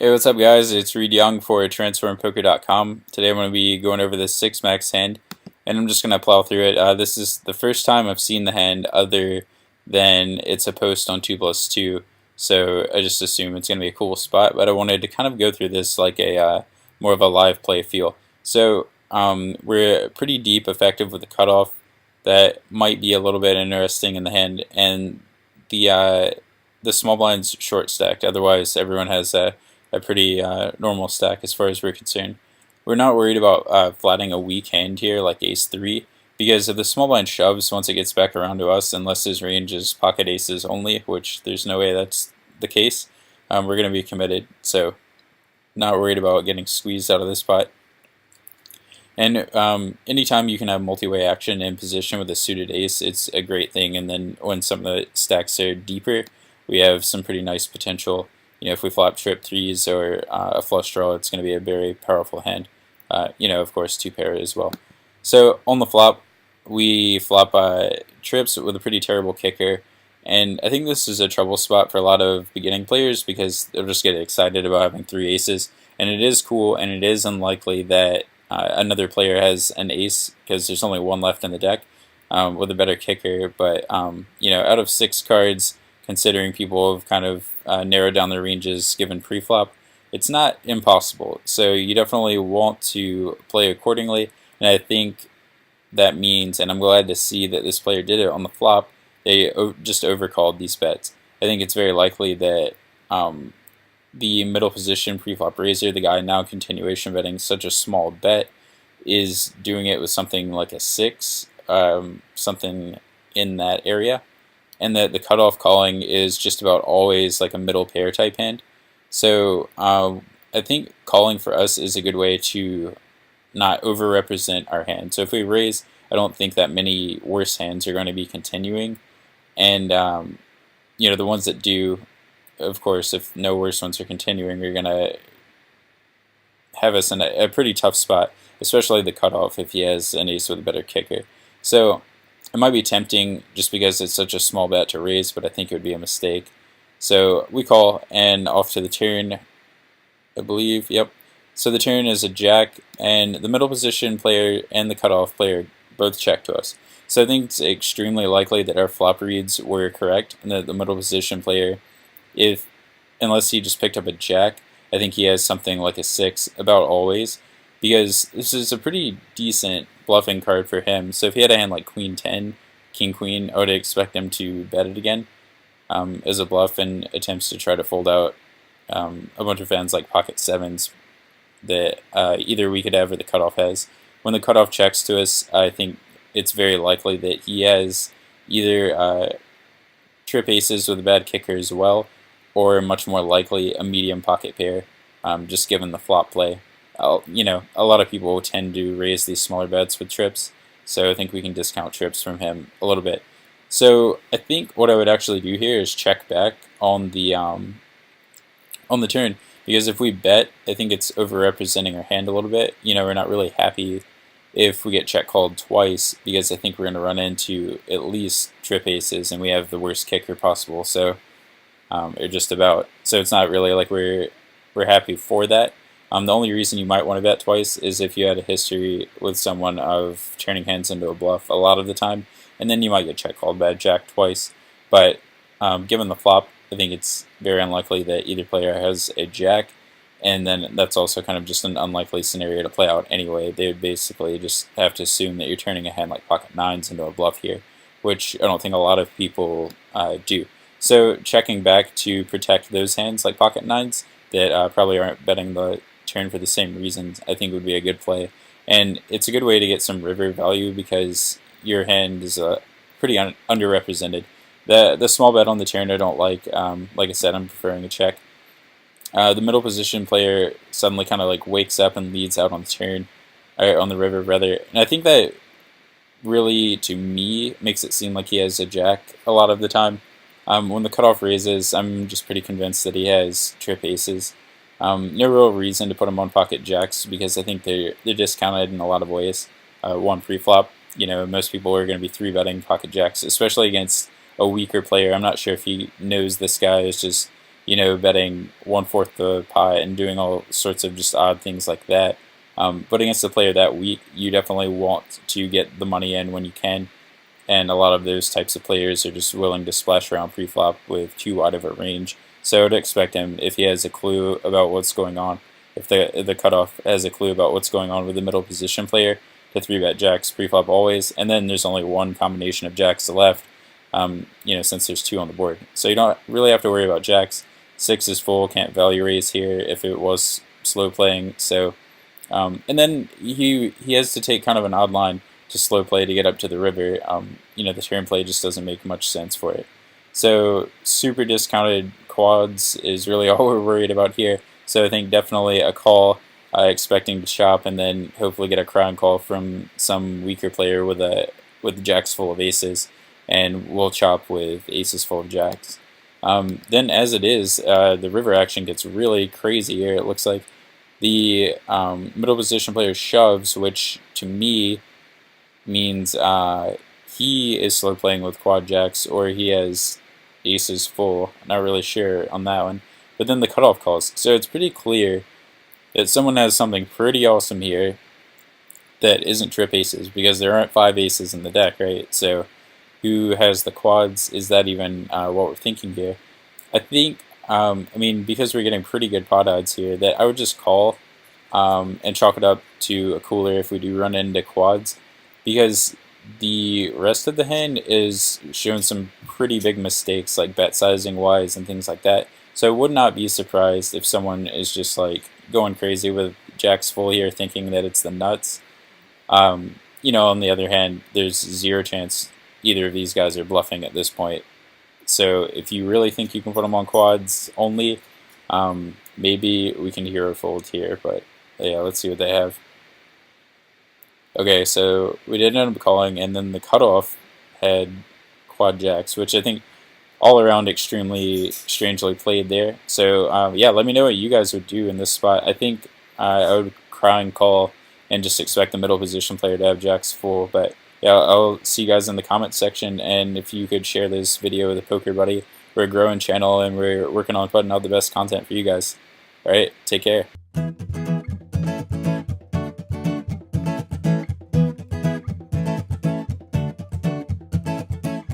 Hey, what's up, guys? It's Reed Young for TransformPoker.com. Today I'm going to be going over this 6 max hand, and I'm just going to plow through it. This is the first time I've seen the hand other than it's a post on 2+2, so I just assume it's going to be a cool spot, but I wanted to kind of go through this like a more of a live play feel. So we're pretty deep effective with the cutoff. That might be a little bit interesting in the hand, and the small blind's short stacked. Otherwise, everyone has a pretty normal stack as far as we're concerned. We're not worried about flatting a weak hand here like ace-3, because if the small blind shoves once it gets back around to us, unless his range is pocket aces only, which there's no way that's the case, we're going to be committed. So not worried about getting squeezed out of this spot. And anytime you can have multi-way action in position with a suited ace, it's a great thing. And then when some of the stacks are deeper, we have some pretty nice potential. You know, if we flop trip threes or a flush draw, it's going to be a very powerful hand. You know, of course, two pair as well. So on the flop, we flop trips with a pretty terrible kicker. And I think this is a trouble spot for a lot of beginning players because they'll just get excited about having three aces. And it is cool, and it is unlikely that another player has an ace because there's only one left in the deck with a better kicker. But you know, out of 6 cards, considering people have kind of narrowed down their ranges given pre-flop, it's not impossible. So you definitely want to play accordingly, and I think that means, and I'm glad to see that this player did it on the flop, they just overcalled these bets. I think it's very likely that the middle position pre-flop raiser, the guy now continuation betting such a small bet, is doing it with something like a 6, something in that area, and that the cutoff calling is just about always like a middle pair type hand. So I think calling for us is a good way to not overrepresent our hand. So if we raise, I don't think that many worse hands are going to be continuing, and you know, the ones that do, of course, if no worse ones are continuing, you're going to have us in a pretty tough spot, especially the cutoff if he has an ace with a better kicker. So it might be tempting just because it's such a small bet to raise, but I think it would be a mistake. So we call, and off to the turn, I believe, yep. So the turn is a jack, and the middle position player and the cutoff player both check to us. So I think it's extremely likely that our flop reads were correct, and that the middle position player, unless he just picked up a jack, I think he has something like a 6 about always, because this is a pretty decent bluffing card for him. So if he had a hand like queen 10, king queen, I would expect him to bet it again as a bluff, and attempts to try to fold out a bunch of hands like pocket 7s that either we could have or the cutoff has. When the cutoff checks to us, I think it's very likely that he has either trip aces with a bad kicker as well, or much more likely a medium pocket pair, just given the flop play. You know, a lot of people tend to raise these smaller bets with trips, so I think we can discount trips from him a little bit. So I think what I would actually do here is check back on the turn, because if we bet, I think it's overrepresenting our hand a little bit. You know, we're not really happy if we get check called twice, because I think we're going to run into at least trip aces, and we have the worst kicker possible. So or just about. So it's not really like we're happy for that. The only reason you might want to bet twice is if you had a history with someone of turning hands into a bluff a lot of the time, and then you might get check called bad jack twice. But given the flop, I think it's very unlikely that either player has a jack, and then that's also kind of just an unlikely scenario to play out anyway. They would basically just have to assume that you're turning a hand like pocket 9s into a bluff here, which I don't think a lot of people do. So checking back to protect those hands like pocket 9s that probably aren't betting the turn for the same reasons, I think would be a good play. And it's a good way to get some river value because your hand is pretty underrepresented. The small bet on the turn I don't like. Like I said, I'm preferring a check. The middle position player suddenly kind of like wakes up and leads out on the turn, or on the river rather. And I think that really, to me, makes it seem like he has a jack a lot of the time. When the cutoff raises, I'm just pretty convinced that he has trip aces. No real reason to put him on pocket jacks because I think they're discounted in a lot of ways. One pre-flop, you know, most people are going to be 3-betting pocket jacks, especially against a weaker player. I'm not sure if he knows this guy is just betting 1/4 the pot and doing all sorts of just odd things like that. But against a player that weak, you definitely want to get the money in when you can. And a lot of those types of players are just willing to splash around pre-flop with too wide of a range. So I would expect him, if he has a clue about what's going on, if the cutoff has a clue about what's going on with the middle position player, to 3-bet jacks pre-flop always. And then there's only one combination of jacks left, since there's 2 on the board. So you don't really have to worry about jacks. 6 is full, can't value raise here if it was slow playing. So, and then he has to take kind of an odd line to slow play to get up to the river. The turn play just doesn't make much sense for it. So super discounted quads is really all we're worried about here. So I think definitely a call, expecting to chop, and then hopefully get a crown call from some weaker player with jacks full of aces, and we'll chop with aces full of jacks. Then as it is, the river action gets really crazy here. It looks like the middle position player shoves, which to me means he is slow playing with quad jacks, or he has aces full. I'm not really sure on that one. But then the cutoff calls. So it's pretty clear that someone has something pretty awesome here that isn't trip aces, because there aren't 5 aces in the deck, right? So who has the quads? Is that even what we're thinking here? I think, because we're getting pretty good pot odds here, that I would just call and chalk it up to a cooler if we do run into quads, because the rest of the hand is showing some pretty big mistakes, like bet sizing wise and things like that. So I would not be surprised if someone is just like going crazy with jacks full here, thinking that it's the nuts. On the other hand, there's 0 chance either of these guys are bluffing at this point. So if you really think you can put them on quads only, maybe we can hero fold here. But yeah, let's see what they have. Okay, so we did end up calling, and then the cutoff had quad jacks, which I think all around extremely strangely played there. So yeah, let me know what you guys would do in this spot. I think I would cry and call and just expect the middle position player to have jacks full. But yeah, I'll see you guys in the comments section, and if you could share this video with a poker buddy. We're a growing channel, and we're working on putting out the best content for you guys. Alright, take care.